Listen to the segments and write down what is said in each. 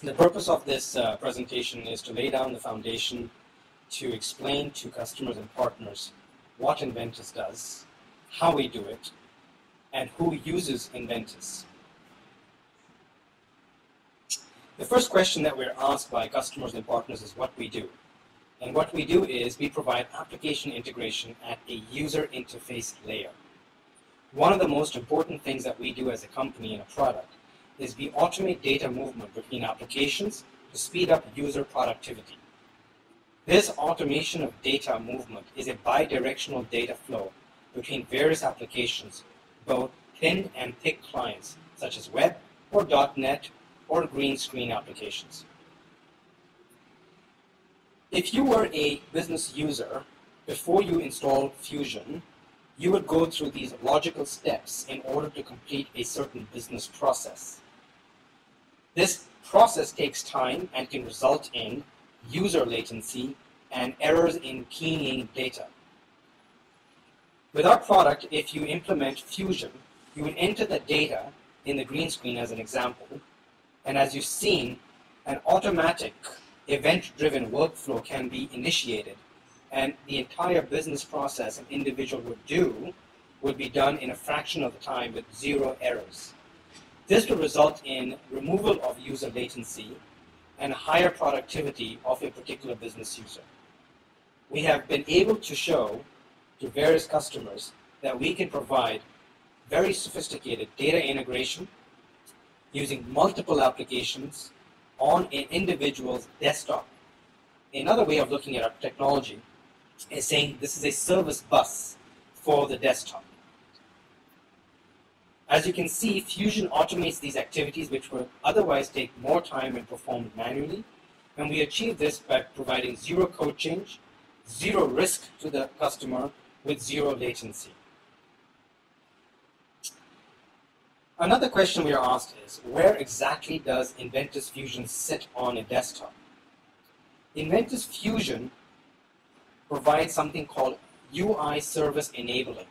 The purpose of this presentation is to lay down the foundation to explain to customers and partners what Inventis does, how we do it, and who uses Inventis. The first question that we're asked by customers and partners is what we do. And what we do is we provide application integration at a user interface layer. One of the most important things that we do as a company and a product is we automate data movement between applications to speed up user productivity. This automation of data movement is a bidirectional data flow between various applications, both thin and thick clients, such as web or .NET or green screen applications. If you were a business user, before you install Fusion, you would go through these logical steps in order to complete a certain business process. This process takes time and can result in user latency and errors in keying data. With our product, if you implement Fusion, you would enter the data in the green screen as an example, and as you've seen, an automatic event-driven workflow can be initiated, and the entire business process an individual would do would be done in a fraction of the time with 0 errors. This will result in removal of user latency and higher productivity of a particular business user. We have been able to show to various customers that we can provide very sophisticated data integration using multiple applications on an individual's desktop. Another way of looking at our technology is saying this is a service bus for the desktop. As you can see, Fusion automates these activities which would otherwise take more time and performed manually, and we achieve this by providing 0 code change, 0 risk to the customer with 0 latency. Another question we are asked is, where exactly does Inventis Fusion sit on a desktop? Inventis Fusion provides something called UI service enabling.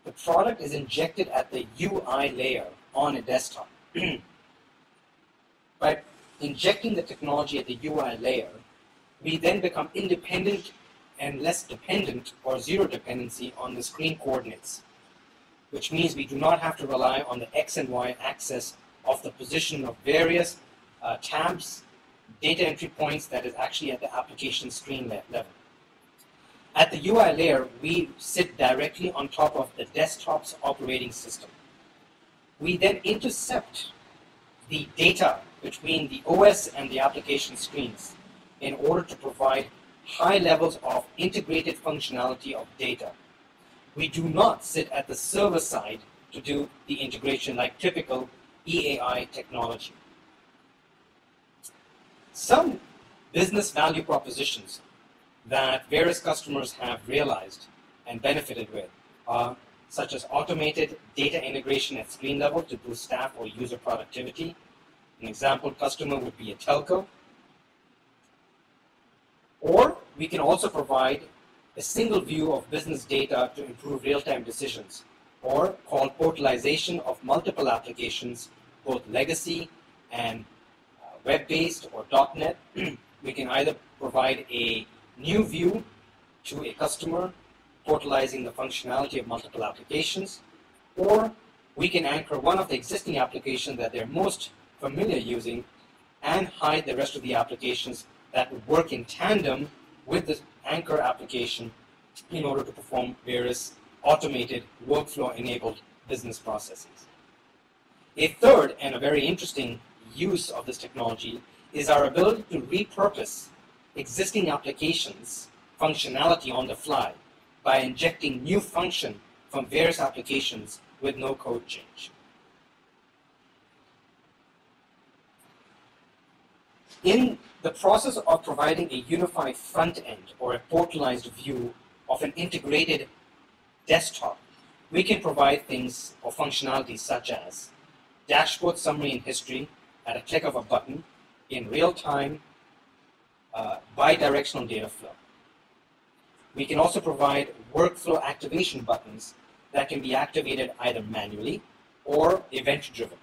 The product is injected at the UI layer on a desktop. By injecting the technology at the UI layer, we then become independent and less dependent or 0 dependency on the screen coordinates, which means we do not have to rely on the X and Y axis of the position of various tabs, data entry points that is actually at the application screen level. At the UI layer, we sit directly on top of the desktop's operating system. We then intercept the data between the OS and the application screens in order to provide high levels of integrated functionality of data. We do not sit at the server side to do the integration like typical EAI technology. Some business value propositions that various customers have realized and benefited with are such as automated data integration at screen level to boost staff or user productivity. An example customer would be a telco. Or we can also provide a single view of business data to improve real-time decisions, or called portalization of multiple applications, both legacy and web-based or .NET. We can either provide a new view to a customer, portalizing the functionality of multiple applications, or we can anchor one of the existing applications that they're most familiar using and hide the rest of the applications that would work in tandem with the anchor application in order to perform various automated workflow-enabled business processes. A third and a very interesting use of this technology is our ability to repurpose existing applications functionality on the fly by injecting new function from various applications with no code change. In the process of providing a unified front end or a portalized view of an integrated desktop, we can provide things or functionalities such as dashboard summary and history at a click of a button in real time, bi-directional data flow. We can also provide workflow activation buttons that can be activated either manually or event-driven.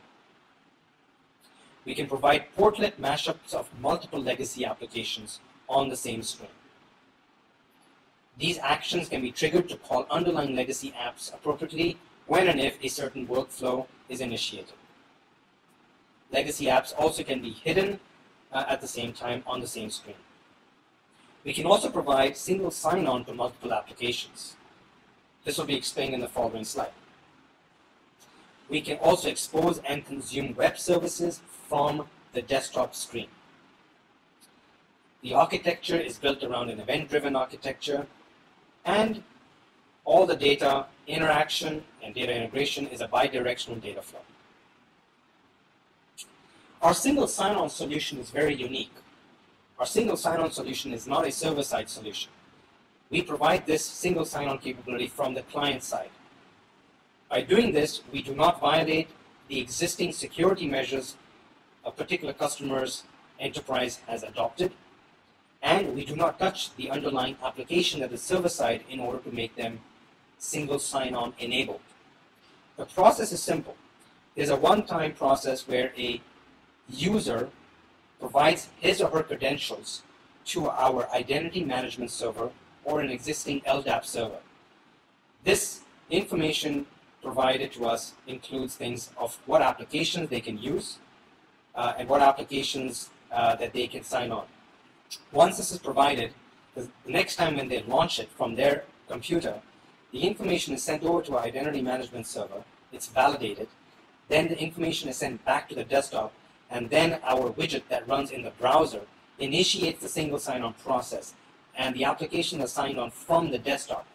We can provide portlet mashups of multiple legacy applications on the same screen. These actions can be triggered to call underlying legacy apps appropriately when and if a certain workflow is initiated. Legacy apps also can be hidden at the same time on the same screen. We can also provide single sign-on to multiple applications. This will be explained in the following slide. We can also expose and consume web services from the desktop screen. The architecture is built around an event-driven architecture, and all the data interaction and data integration is a bidirectional data flow. Our single sign-on solution is very unique. Our single sign-on solution is not a server-side solution. We provide this single sign-on capability from the client side. By doing this, we do not violate the existing security measures a particular customer's enterprise has adopted, and we do not touch the underlying application at the server side in order to make them single sign-on enabled. The process is simple. There's a one-time process where a user provides his or her credentials to our identity management server or an existing LDAP server. This information provided to us includes things of what applications they can use and what applications that they can sign on. Once this is provided, the next time when they launch it from their computer, the information is sent over to our identity management server, it's validated, then the information is sent back to the desktop, and then our widget that runs in the browser initiates the single sign-on process, and the application is signed on from the desktop.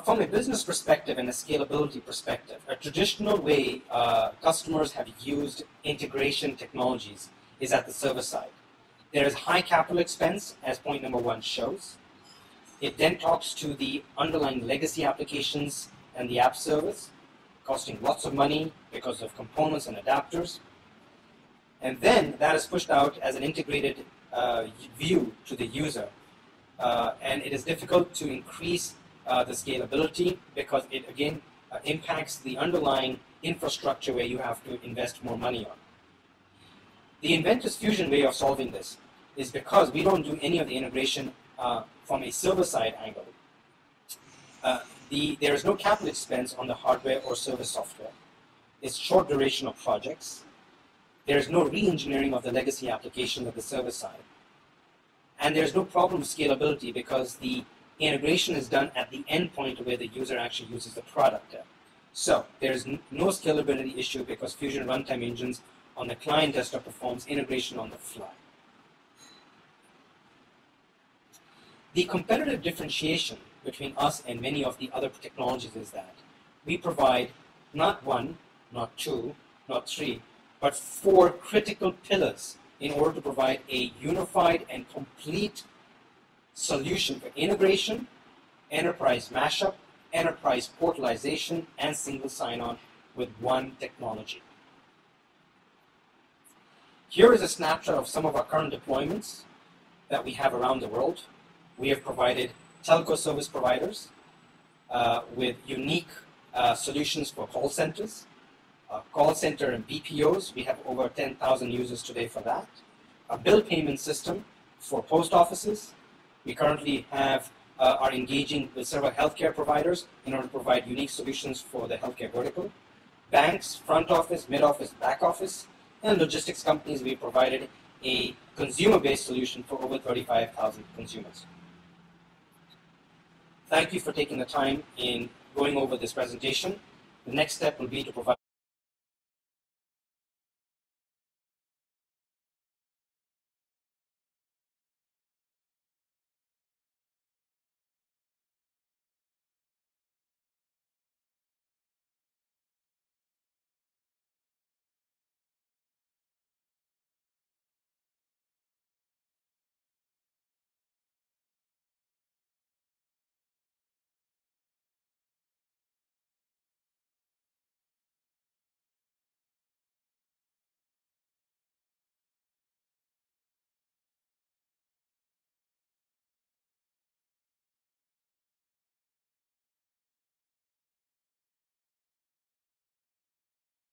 From a business perspective and a scalability perspective, a traditional way customers have used integration technologies is at the server side. There is high capital expense, as point number 1 shows. It then talks to the underlying legacy applications and the app service, costing lots of money because of components and adapters. And then that is pushed out as an integrated view to the user. And it is difficult to increase the scalability because it again impacts the underlying infrastructure where you have to invest more money on. The Inventus Fusion way of solving this is because we don't do any of the integration from a server-side angle. There is no capital expense on the hardware or service software. It's short duration of projects. There is no re-engineering of the legacy application at the server side. And there's no problem with scalability because the integration is done at the endpoint where the user actually uses the product. So there's no scalability issue because Fusion runtime engines on the client desktop performs integration on the fly. The competitive differentiation between us and many of the other technologies is that we provide not 1, not 2, not 3, but 4 critical pillars in order to provide a unified and complete solution for integration, enterprise mashup, enterprise portalization, and single sign-on with one technology. Here is a snapshot of some of our current deployments that we have around the world. We have provided telco service providers with unique solutions for call centers. Call center and BPOs, we have over 10,000 users today for that. A bill payment system for post offices. We currently are engaging with several healthcare providers in order to provide unique solutions for the healthcare vertical. Banks, front office, mid office, back office, and logistics companies, we provided a consumer-based solution for over 35,000 consumers. Thank you for taking the time in going over this presentation. The next step will be to provide